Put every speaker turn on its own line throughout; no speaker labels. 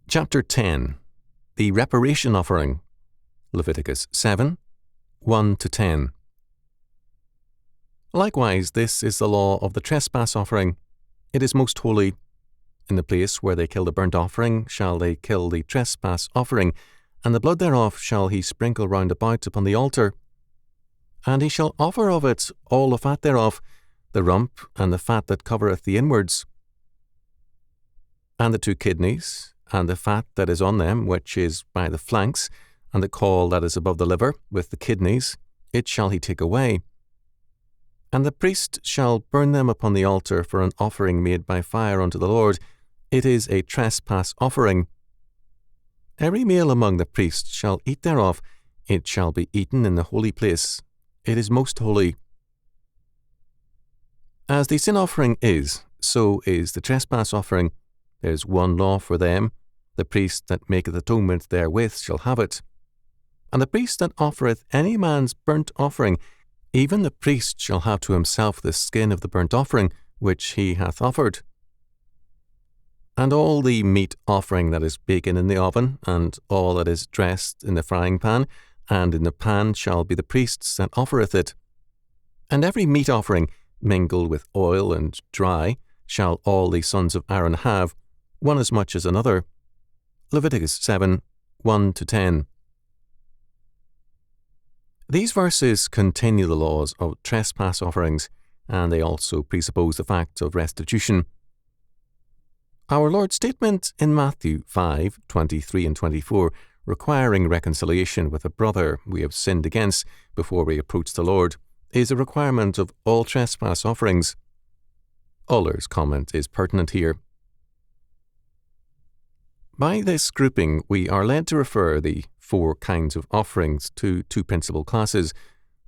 Chapter 10. The Reparation Offering. Leviticus 7, 1-10. Likewise, this is the law of the trespass offering. It is most holy. In the place where they kill the burnt offering shall they kill the trespass offering, and the blood thereof shall he sprinkle round about upon the altar. And he shall offer of it all the fat thereof, the rump, and the fat that covereth the inwards, and the 2 kidneys, and the fat that is on them, which is by the flanks, and the caul that is above the liver, with the kidneys, it shall he take away. And the priest shall burn them upon the altar for an offering made by fire unto the Lord. It is a trespass offering. Every male among the priests shall eat thereof. It shall be eaten in the holy place. It is most holy. As the sin offering is, so is the trespass offering. There is one law for them. The priest that maketh atonement therewith shall have it. And the priest that offereth any man's burnt offering, even the priest shall have to himself the skin of the burnt offering which he hath offered. And all the meat offering that is baken in the oven, and all that is dressed in the frying pan, and in the pan shall be the priest's that offereth it. And every meat offering, mingled with oil and dry, shall all the sons of Aaron have, one as much as another. Leviticus 7, 1-10. These verses continue the laws of trespass offerings, and they also presuppose the fact of restitution. Our Lord's statement in Matthew 5, 23 and 24, requiring reconciliation with a brother we have sinned against before we approach the Lord, is a requirement of all trespass offerings. Uller's comment is pertinent here. By this grouping, we are led to refer the 4 kinds of offerings to 2 principal classes,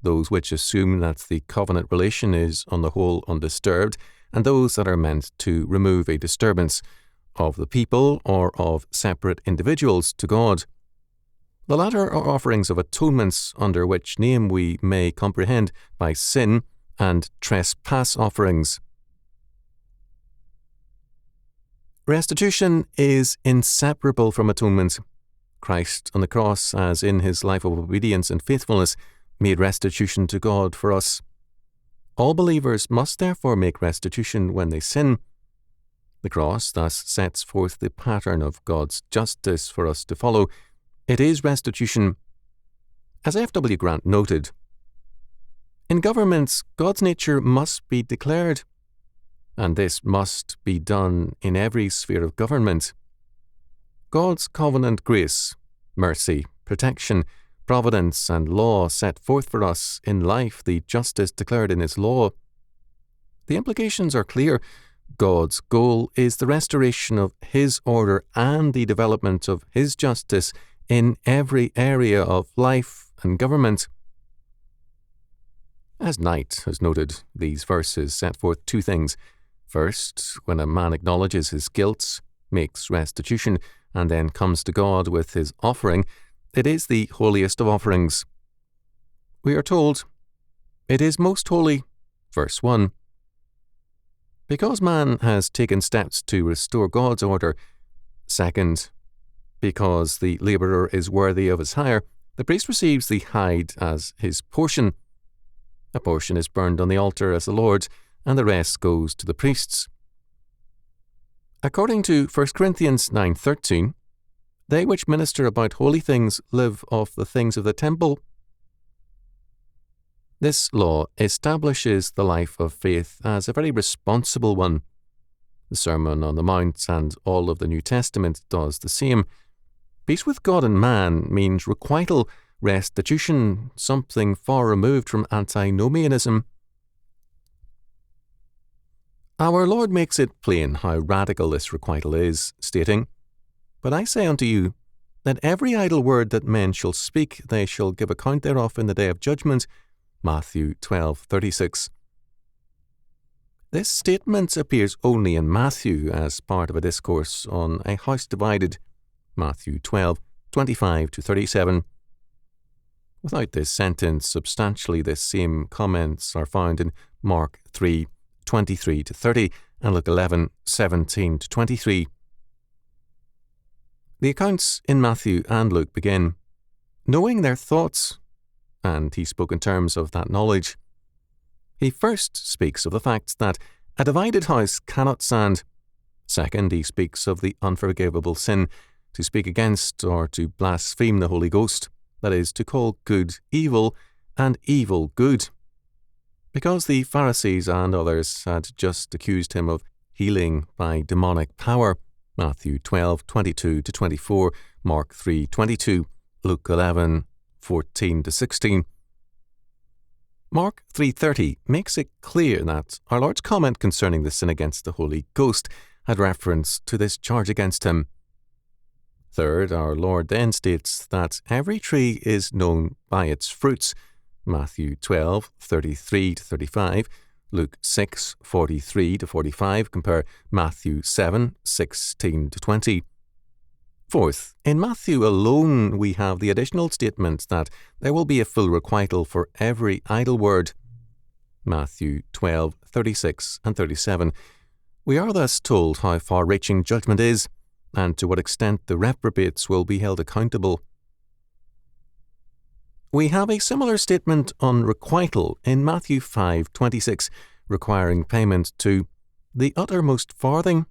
those which assume that the covenant relation is on the whole undisturbed, and those that are meant to remove a disturbance of the people or of separate individuals to God. The latter are offerings of atonements, under which name we may comprehend by sin and trespass offerings. Restitution is inseparable from atonement. Christ on the cross, as in his life of obedience and faithfulness, made restitution to God for us. All believers must therefore make restitution when they sin. The cross thus sets forth the pattern of God's justice for us to follow. It is restitution. As F. W. Grant noted, in governments, God's nature must be declared, and this must be done in every sphere of government. God's covenant grace, mercy, protection, providence, and law set forth for us in life the justice declared in his law. The implications are clear. God's goal is the restoration of his order and the development of his justice in every area of life and government. As Knight has noted, these verses set forth 2 things. First, when a man acknowledges his guilt, makes restitution, and then comes to God with his offering, it is the holiest of offerings. We are told, it is most holy, verse 1. Because man has taken steps to restore God's order. Second, because the labourer is worthy of his hire, the priest receives the hide as his portion. A portion is burned on the altar as the Lord's, and the rest goes to the priests. According to 1 Corinthians 9:13, they which minister about holy things live off the things of the temple. This law establishes the life of faith as a very responsible one. The Sermon on the Mount and all of the New Testament does the same. Peace with God and man means requital, restitution, something far removed from antinomianism. Our Lord makes it plain how radical this requital is, stating, But I say unto you, that every idle word that men shall speak, they shall give account thereof in the day of judgment. Matthew 12:36. This statement appears only in Matthew as part of a discourse on a house divided. Matthew 12:25-37. Without this sentence, substantially the same comments are found in Mark 3:23-30 and Luke 11:17-23. The accounts in Matthew and Luke begin, knowing their thoughts, and he spoke in terms of that knowledge. He first speaks of the fact that a divided house cannot stand. Second, he speaks of the unforgivable sin, to speak against or to blaspheme the Holy Ghost, that is, to call good evil and evil good. Because the Pharisees and others had just accused him of healing by demonic power, Matthew 12:22-24, Mark 3:22, Luke 11:14-16. Mark 3:30 makes it clear that our Lord's comment concerning the sin against the Holy Ghost had reference to this charge against him. Third, our Lord then states that every tree is known by its fruits, Matthew 12:33-35, Luke 6:43-45, compare Matthew 7:16-20. Fourth, in Matthew alone we have the additional statement that there will be a full requital for every idle word, Matthew 12:36-37. We are thus told how far-reaching judgment is, and to what extent the reprobates will be held accountable. We have a similar statement on requital in Matthew 5:26, requiring payment to the uttermost farthing,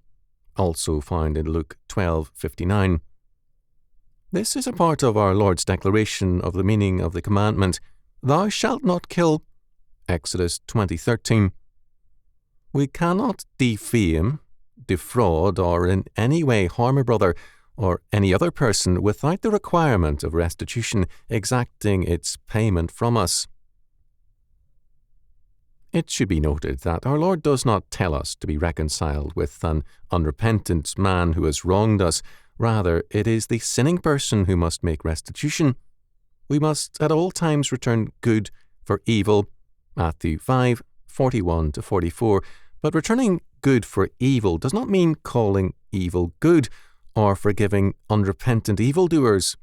also found in Luke 12:59. This is a part of our Lord's declaration of the meaning of the commandment, "Thou shalt not kill," Exodus 20:13. We cannot defame, defraud, or in any way harm a brother or any other person without the requirement of restitution exacting its payment from us. It should be noted that our Lord does not tell us to be reconciled with an unrepentant man who has wronged us. Rather, it is the sinning person who must make restitution. We must at all times return good for evil, Matthew 5:41-44, but returning good for evil does not mean calling evil good or forgiving unrepentant evildoers.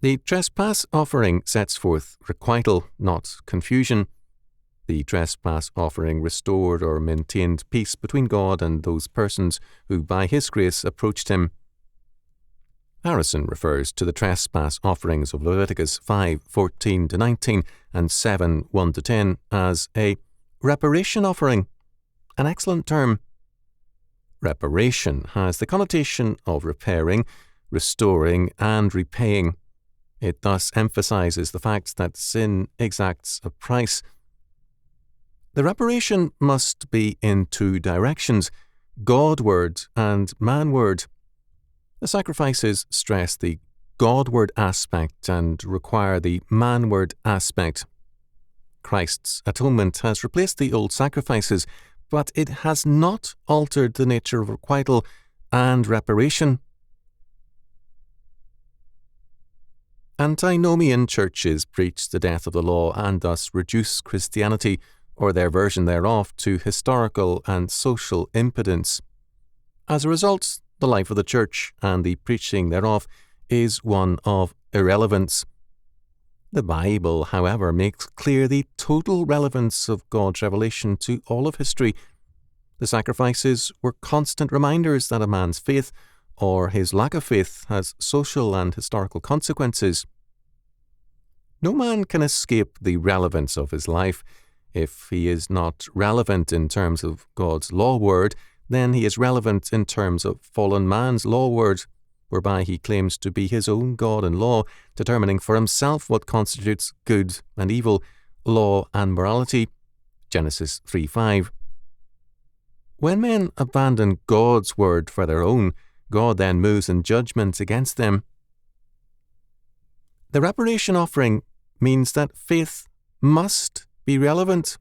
The trespass offering sets forth requital, not confusion. The trespass offering restored or maintained peace between God and those persons who by His grace approached Him. Harrison refers to the trespass offerings of Leviticus 5:14-19 and 7:1-10 as a reparation offering, an excellent term. Reparation has the connotation of repairing, restoring, and repaying. It thus emphasizes the fact that sin exacts a price. The reparation must be in two directions, Godward and manward. The sacrifices stress the Godward aspect and require the manward aspect. Christ's atonement has replaced the old sacrifices, but it has not altered the nature of requital and reparation. Antinomian churches preach the death of the law and thus reduce Christianity, or their version thereof, to historical and social impotence. As a result, the life of the church and the preaching thereof is one of irrelevance. The Bible, however, makes clear the total relevance of God's revelation to all of history. The sacrifices were constant reminders that a man's faith, or his lack of faith, has social and historical consequences. No man can escape the relevance of his life. If he is not relevant in terms of God's law word, then he is relevant in terms of fallen man's law word, whereby he claims to be his own God and law, determining for himself what constitutes good and evil, law and morality. Genesis 3:5. When men abandon God's word for their own, God then moves in judgment against them. The reparation offering means that faith must be relevant.